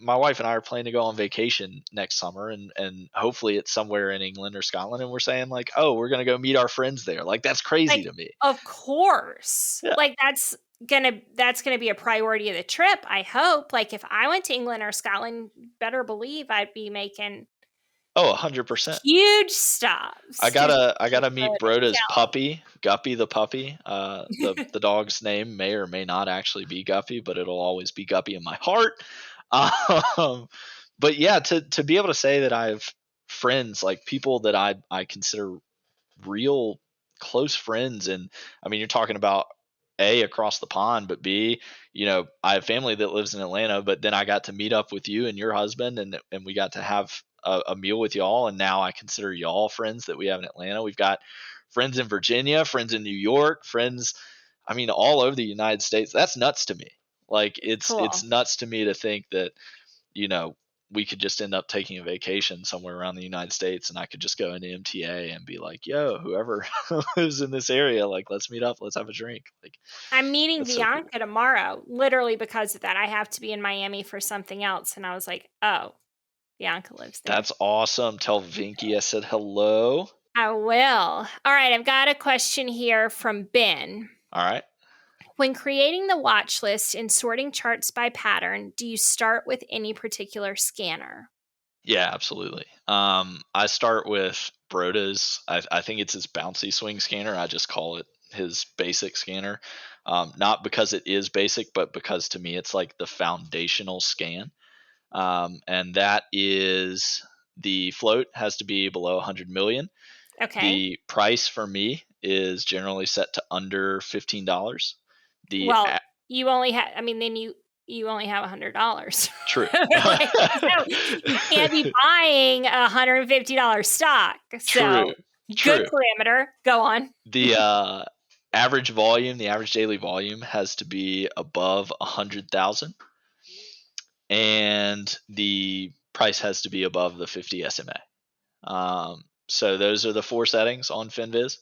my wife and I are planning to go on vacation next summer, and hopefully it's somewhere in England or Scotland, and we're saying like, oh, we're going to go meet our friends there. Like, that's crazy Like, to me. of course. Yeah. Like, that's gonna be a priority of the trip, I hope. Like, if I went to England or Scotland, better believe I'd be making Oh, 100%. huge I stops to gotta I see gotta Broda meet and Broda's Callum. puppy, Guppy the puppy. The dog's name may or may not actually be Guppy, but it'll always be Guppy in my heart. Um, but yeah, to be able to say that I have friends, like people that I consider real close friends, and I mean, you're talking about A, across the pond, but B, I have family that lives in Atlanta, but then I got to meet up with you and your husband, and we got to have a meal with y'all, and now I consider y'all friends that we have in Atlanta. We've got friends in Virginia, friends in New York, friends, I mean, all over the United States. That's nuts to me. Like, it's Cool. nuts to me to think that, you know, we could just end up taking a vacation somewhere around the United States, and I could just go into MTA and be like, yo, whoever lives in this area, like, let's meet up, let's have a drink. Like, I'm meeting that's so cool. Bianca tomorrow, literally because of that. I have to be in Miami for something else, and I was like, "Oh, Bianca lives there." That's awesome. Tell Vinky I said hello. I will. All right, I've got a question here from Ben. All right. When creating the watch list and sorting charts by pattern, do you start with any particular scanner? Yeah, absolutely. I start with Broda's. I think it's his bouncy swing scanner. I just call it his basic scanner. Not because it is basic, but because to me it's like the foundational scan. And that is, the float has to be below 100 million. Okay. The price for me is generally set to under $15. The Well, you only have, I mean, then you only have $100. True. Like, so you can't be buying a $150 stock. True. So good True. parameter. Go on. The average daily volume has to be above 100,000. and the price has to be above the 50 SMA. So those are the 4 settings on FinViz.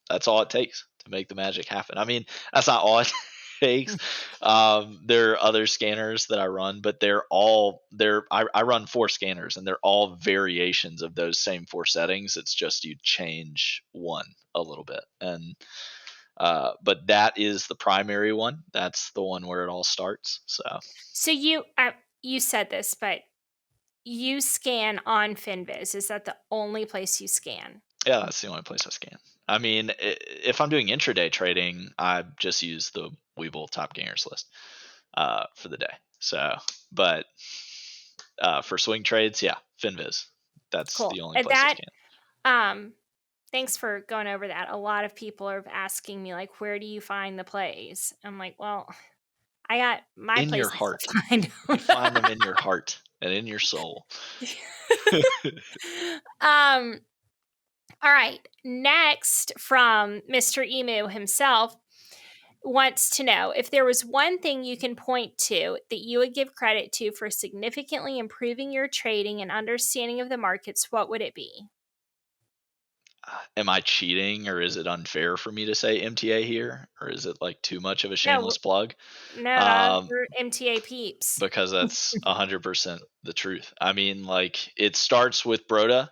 That's all it takes to make the magic happen. I mean, that's not all it takes. There are other scanners that I run, but I run 4 scanners, and they're all variations of those same 4 settings. It's just you change one a little bit, and but that is the primary one. That's the one where it all starts. So you said this, but you scan on FinViz. Is that the only place you scan? Yeah, that's the only place I scan. I mean, if I'm doing intraday trading, I just use the Webull top gangers list for the day. So, but for swing trades, yeah, FinViz. That's Cool. the only And place I that scan. thanks for going over that. A lot of people are asking me like, where do you find the plays? I'm like, well, I got my In your places heart. to find You them. find them in your heart and in your soul. um all right, next from Mr. Emu himself wants to know if there was one thing you can point to that you would give credit to for significantly improving your trading and understanding of the markets, what would it be? Am I cheating, or is it unfair for me to say MTA here, or is it like too much of a No, shameless plug? no, Um, we're MTA peeps. because that's 100% the truth. I mean, like, it starts with Broda,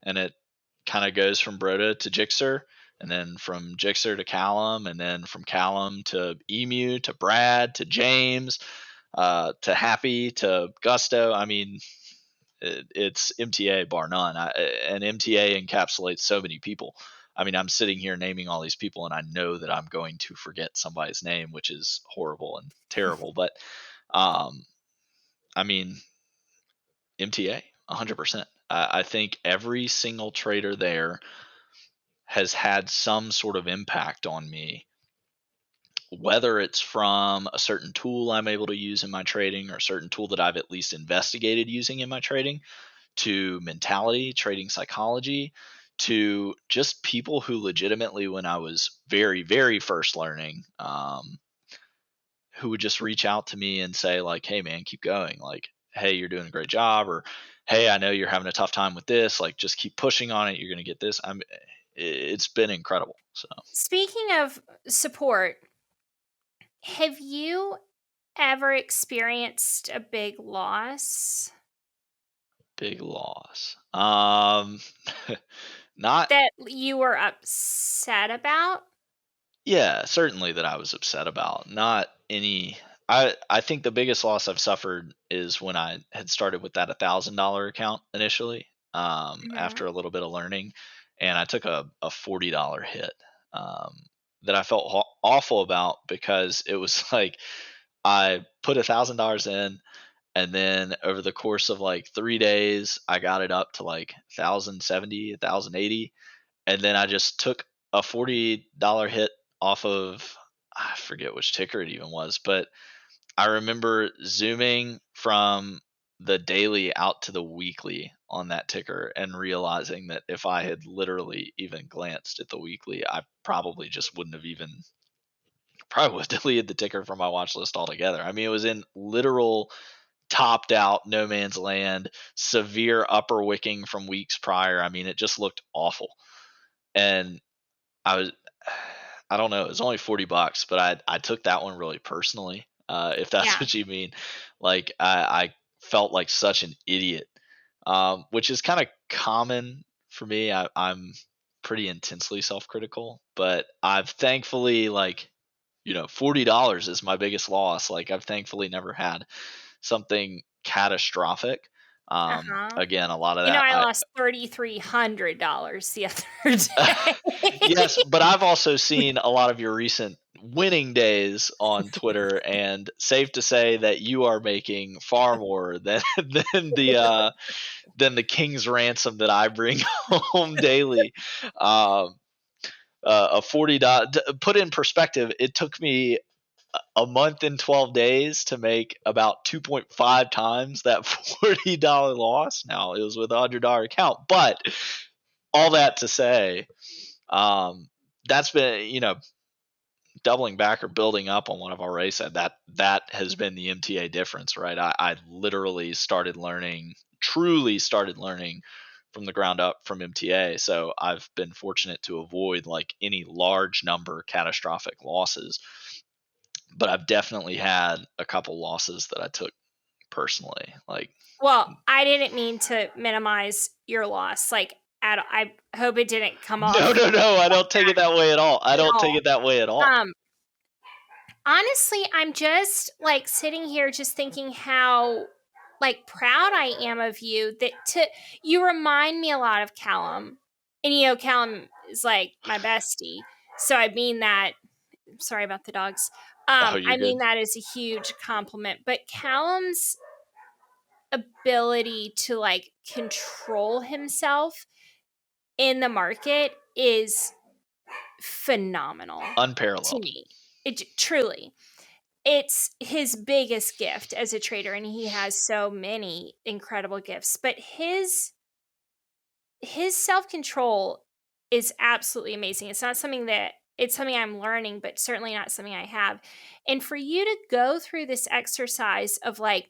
and it kind of goes from Broda to Jixer, and then from Jixer to Callum, and then from Callum to Emu to Brad to James to Happy to Gusto. I mean, it's MTA bar none. And MTA encapsulates so many people. I mean, I'm sitting here naming all these people, and I know that I'm going to forget somebody's name, which is horrible and terrible. But um, I mean, MTA, 100%. I think every single trader there has had some sort of impact on me, whether it's from a certain tool I'm able to use in my trading, or a certain tool that I've at least investigated using in my trading, to mentality, trading psychology, to just people who legitimately, when I was very, very first learning, who would just reach out to me and say, like, hey man, keep going, like, hey, you're doing a great job, or hey, I know you're having a tough time with this, like, just keep pushing on it, you're going to get this. It's been incredible. So Speaking of support, have you ever experienced a big loss big loss. Not that you were upset about? Yeah, certainly that I was upset about. Not any. I think the biggest loss I've suffered is when I had started with that $1,000 account initially, Mhm. after a little bit of learning, and I took a $40 hit, that I felt awful about, because it was like I put $1,000 in, and then over the course of like 3 days, I got it up to like 1,070, 1,080, and then I just took a $40 hit off of, I forget which ticker it even was, but I remember zooming from the daily out to the weekly on that ticker, and realizing that if I had literally even glanced at the weekly, I probably just wouldn't have even, probably would have deleted the ticker from my watch list altogether. I mean, it was in literal topped out no man's land, severe upper wicking from weeks prior. I mean, it just looked awful. And I was, I don't know, it was only $40, but I took that one really personally. If that's Yeah. what you mean. Like, I felt like such an idiot, which is kind of common for me. I'm pretty intensely self-critical, but I've thankfully, like, $40 is my biggest loss. Like, I've thankfully never had something catastrophic. Uh-huh. Again, a lot of You know, that I lost $3,300 the other Yes, day. but I've also seen a lot of your recent winning days on Twitter, and safe to say that you are making far more than than the king's ransom that I bring home daily. Um, a $40, put in perspective, it took me a month and 12 days to make about 2.5 times that $40 loss. Now, it was with $100 account, but all that to say, um, that's been, doubling back or building up on what I've already said, that has been the MTA difference, right? I literally truly started learning from the ground up from MTA. So I've been fortunate to avoid like any large number catastrophic losses, but I've definitely had a couple losses that I took personally. Like, Well, I didn't mean to minimize your loss. Like, I hope it didn't come no, off no, no, I don't take it that way at all. I at don't take all. it that way at all. Honestly, I'm just like sitting here just thinking how like proud I am of you you remind me a lot of Callum. And Callum is like my bestie. So I mean that sorry about the dogs. Oh, you're I good. mean that is a huge compliment. But Callum's ability to like control himself in the market is phenomenal to Unparalleled. me. It truly. It's his biggest gift as a trader, and he has so many incredible gifts, but his self-control is absolutely amazing. It's something I'm learning, but certainly not something I have. And for you to go through this exercise of like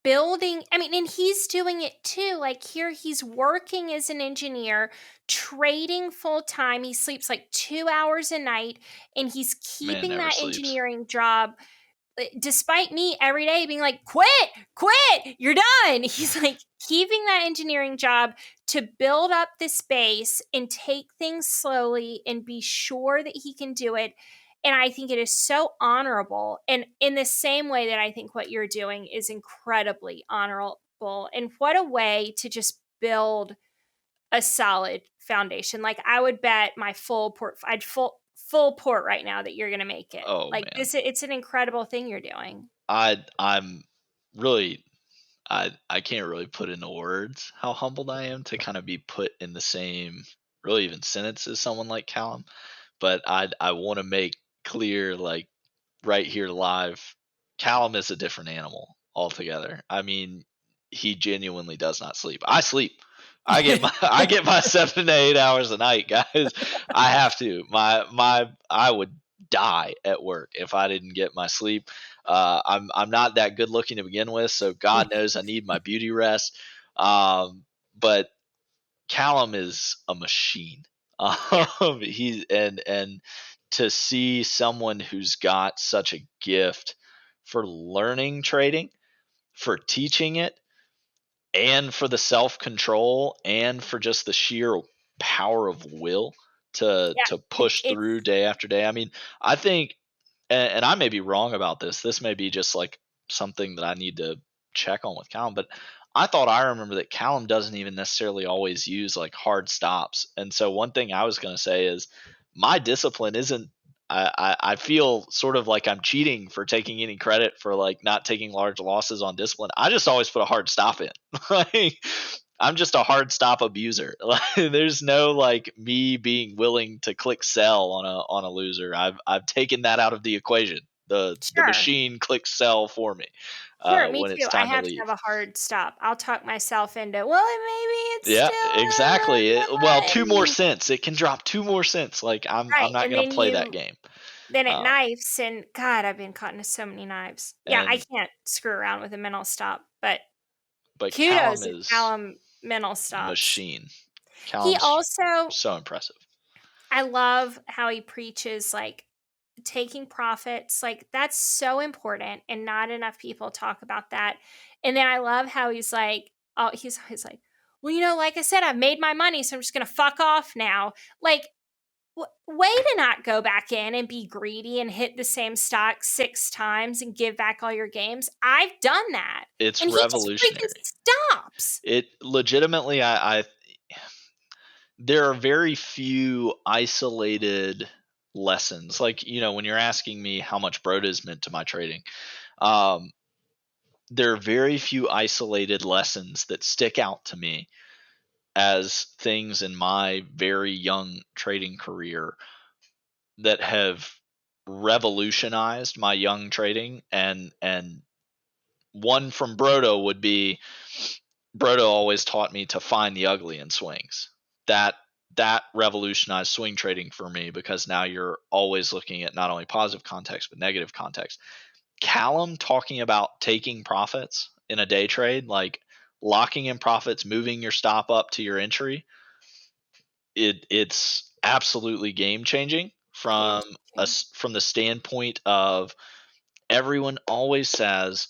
building, I mean, and he's doing it too. Like here, he's working as an engineer, trading full time. He sleeps like 2 hours a night, and he's Man keeping never that sleeps. engineering job despite me every day being like, quit, you're done. He's like keeping that engineering job to build up this base and take things slowly and be sure that he can do it. And I think it is so honorable. And in the same way that I think what you're doing is incredibly honorable. And what a way to just build a solid foundation. Like I would bet my I'd full port right now that you're going to make it. Oh Like man. this, it's an incredible thing you're doing. I'm really I can't really put into words how humbled I am to kind of be put in the same really even sentence as someone like Callum. But I want to make clear, like right here live, Callum is a different animal altogether. I mean, he genuinely does not sleep. I sleep. I get my 7 to 8 hours a night, guys. I have to. I would die at work if I didn't get my sleep. I'm not that good looking to begin with, so God knows I need my beauty rest. But Callum is a machine. Yeah. He's and to see someone who's got such a gift for learning trading, for teaching it, and for the self control, and for just the sheer power of will to Yeah. push through day after day. I mean, I think, and I may be wrong about this. This may be just like something that I need to check on with Callum, but I thought I remember that Callum doesn't even necessarily always use like hard stops. And so one thing I was going to say is my discipline isn't. I feel sort of like I'm cheating for taking any credit for like not taking large losses on discipline. I just always put a hard stop in. Like I'm just a hard stop abuser. Like there's no like me being willing to click sell on a loser. I've taken that out of the equation. The Sure. machine clicks sell for me Sure. Me when it's too. I time to have to leave. have a hard stop. I'll talk myself into, well, maybe it's Yeah, still exactly. Well, two more money. cents. It can drop 2 more cents. Like I'm Right. not And gonna then play that game. it Uh, knifes. And God, I've been caught into so many knives. Yeah. I and can't screw around with a mental stop, but but kudos Callum to is Callum mental stops. machine. He Callum's also, so impressive. I love how he preaches like taking profits. Like that's so important, and not enough people talk about that. And then I love how he's like, oh, he's always like, well, like I said, I've made my money, so I'm just gonna fuck off now. Like, way to not go back in and be greedy and hit the same stock 6 times and give back all your games. I've done that, It's and he just freaking revolutionary. stops. It legitimately, I there are very few isolated lessons. Like when you're asking me how much Broda's meant to my trading, um, there are very few isolated lessons that stick out to me as things in my very young trading career that have revolutionized my young trading. And one from Brodo would be Brodo always taught me to find the ugly in swings. that revolutionized swing trading for me, because now you're always looking at not only positive context but negative context. Callum talking about taking profits in a day trade, like locking in profits, moving your stop up to your entry, it's absolutely game changing Game from changing. from the standpoint of everyone always says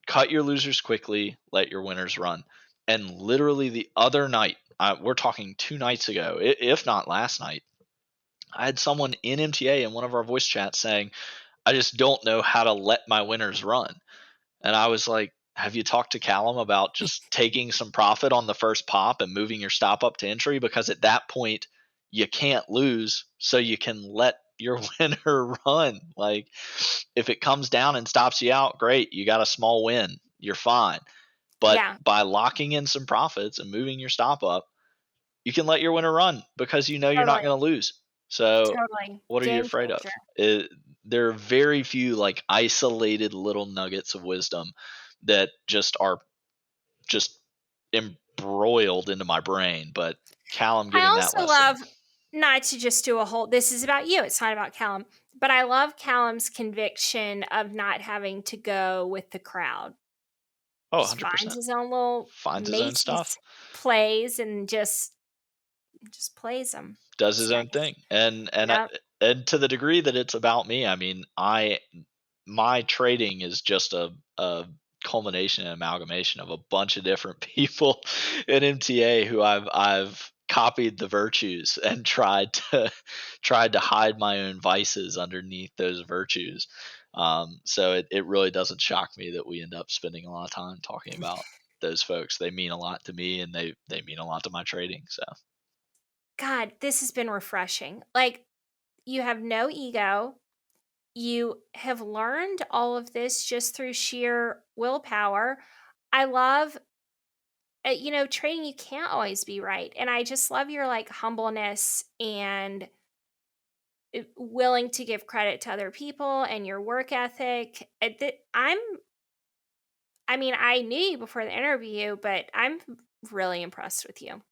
cut your losers quickly, let your winners run. And literally the other night, we're talking 2 nights ago, if not last night, I had someone in MTA in one of our voice chats saying, I just don't know how to let my winners run. And I was like, have you talked to Callum about just taking some profit on the first pop and moving your stop up to entry? Because at that point, you can't lose, so you can let your winner run. Like, if it comes down and stops you out, great. You got a small win. You're fine. But Yeah, by locking in some profits and moving your stop up, you can let your winner run because you know you're not totally, going to lose. So, totally. what are you Game afraid of? changer. There are very few like isolated little nuggets of wisdom that just are just embroiled into my brain. But Callum I giving that also lesson, love, not to just do a whole, this is about you, it's not about Callum, but I love Callum's conviction of not having to go with the crowd. oh, Just finds 100%. his own little Finds his own Macy's stuff, plays and just plays them. does It's his own nice. thing, Yep. and to the degree that it's about me, I mean, my trading is just a culmination and amalgamation of a bunch of different people in MTA who I've copied the virtues and tried to hide my own vices underneath those virtues. So it really doesn't shock me that we end up spending a lot of time talking about those folks. They mean a lot to me, and they mean a lot to my trading. So God, this has been refreshing. Like, you have no ego. You have learned all of this just through sheer willpower. I love, trading, you can't always be right. And I just love your like humbleness and willing to give credit to other people and your work ethic. I mean, I knew you before the interview, but I'm really impressed with you.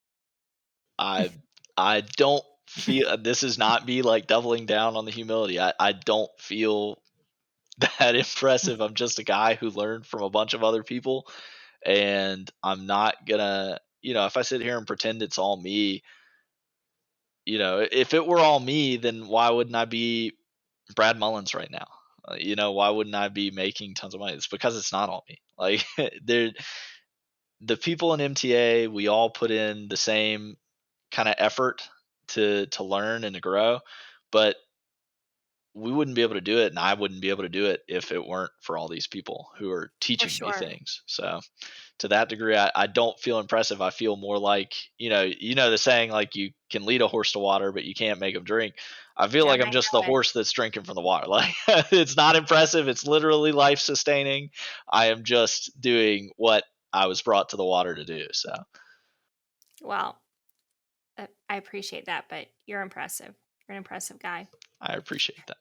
I I don't feel, this is not me like doubling down on the humility. I don't feel that impressive. I'm just a guy who learned from a bunch of other people, and I'm not gonna, if I sit here and pretend it's all me, if it were all me, then why wouldn't I be Brad Mullins right now? Why wouldn't I be making tons of money? It's because it's not all me. Like, there, the people in MTA, we all put in the same kind of effort to learn and to grow, but we wouldn't be able to do it, and I wouldn't be able to do it if it weren't for all these people who are For teaching me sure. things. So to that degree, I don't feel impressive. I feel more like, the saying, like, you can lead a horse to water but you can't make him drink. I feel Darn, like I I'm just the know it. horse that's drinking from the water. Like, it's not impressive, it's literally life sustaining. I am just doing what I was brought to the water to do. So Well, I appreciate that, but you're impressive. You're an impressive guy. I appreciate that.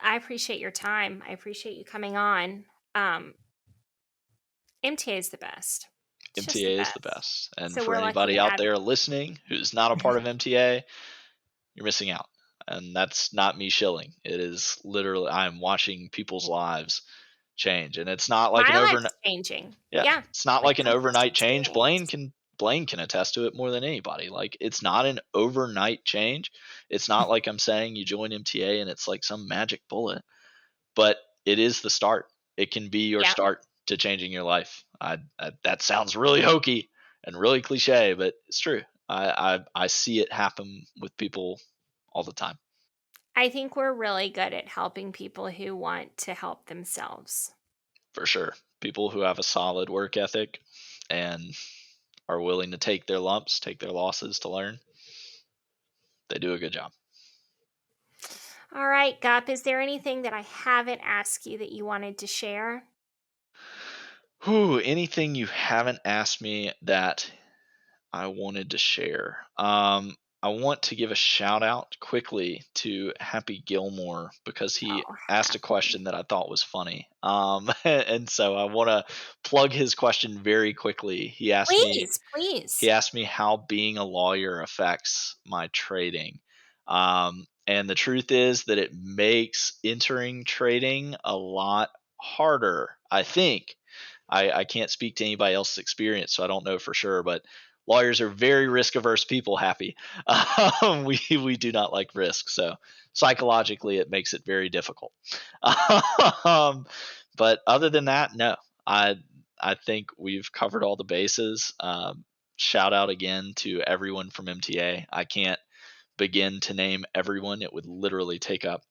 I appreciate your time. I appreciate you coming on. Um, MTA is the best. It's just the MTA is the best. best. And So for we're lucky to anybody out have there listening who's not a part of MTA, you're missing out. And that's not me shilling. It is literally, I'm watching people's lives change. And it's not like my an life's overnight, changing. yeah, Yeah, it's not like like an complete overnight change. experience. Blaine can attest to it more than anybody. Like, it's not an overnight change. It's not like I'm saying you join MTA and it's like some magic bullet, but it is the start. It can be your Yeah, start to changing your life. That sounds really hokey and really cliche, but it's true. I see it happen with people all the time, I think we're really good at helping people who want to help themselves. for sure. People who have a solid work ethic and are willing to take their lumps, take their losses to learn, they do a good job. All right, Gup, is there anything that I haven't asked you that you wanted to share? Whew, anything you haven't asked me that I wanted to share? I want to give a shout out quickly to Happy Gilmore because he Oh, asked a question that I thought was funny. And so I want to plug his question very quickly. please, He please. asked me how being a lawyer affects my trading. And the truth is that it makes entering trading a lot harder, I think. I can't speak to anybody else's experience, so I don't know for sure, but lawyers are very risk averse people, Happy. We do not like risk. So psychologically, it makes it very difficult. um, but other than that, no, I think we've covered all the bases. Shout out again to everyone from MTA. I can't begin to name everyone. It would literally take up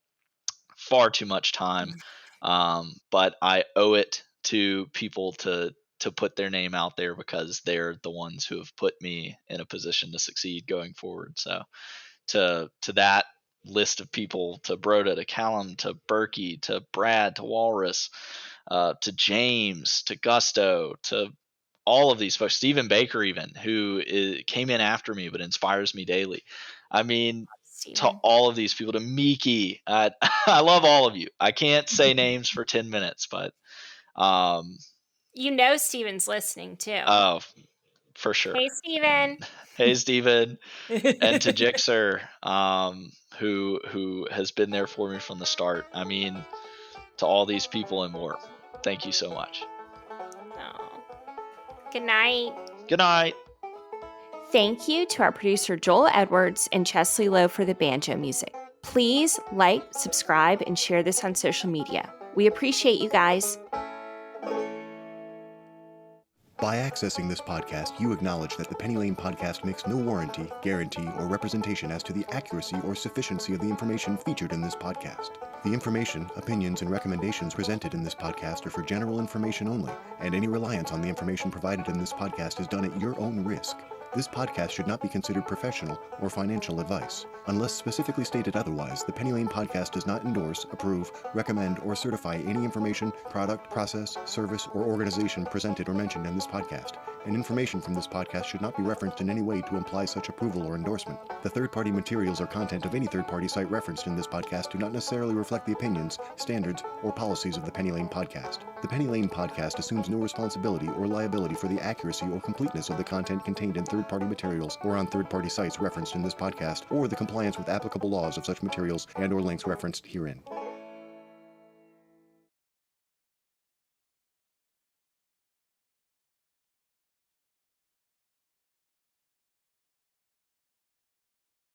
far too much time. But I owe it to people to put their name out there because they're the ones who have put me in a position to succeed going forward. So to that list of people, to Broda, to Callum, to Berkey, to Brad, to Walrus, to James, to Gusto, to all of these folks, Stephen Baker, even came in after me but inspires me daily. I mean, to Steven. all of these people, to Miki, I love all of you. I can't say names for 10 minutes, but um, You know Steven's listening too. oh, for sure. Hey, Steven. Hey, Stephen, and to Jixer, who has been there for me from the start. I mean, to all these people and more, thank you so much. Oh. Good night. Good night. Thank you to our producer Joel Edwards and Chesley Lowe for the banjo music. Please like, subscribe, and share this on social media. We appreciate you guys. By accessing this podcast, you acknowledge that the Penny Lane Podcast makes no warranty, guarantee, or representation as to the accuracy or sufficiency of the information featured in this podcast. The information, opinions, and recommendations presented in this podcast are for general information only, and any reliance on the information provided in this podcast is done at your own risk. This podcast should not be considered professional or financial advice. Unless specifically stated otherwise, the Penny Lane Podcast does not endorse, approve, recommend, or certify any information, product, process, service, or organization presented or mentioned in this podcast, and information from this podcast should not be referenced in any way to imply such approval or endorsement. The third-party materials or content of any third-party site referenced in this podcast do not necessarily reflect the opinions, standards, or policies of the Penny Lane Podcast. The Penny Lane Podcast assumes no responsibility or liability for the accuracy or completeness of the content contained in third-party materials or on third-party sites referenced in this podcast, or the compliance with applicable laws of such materials and/or links referenced herein.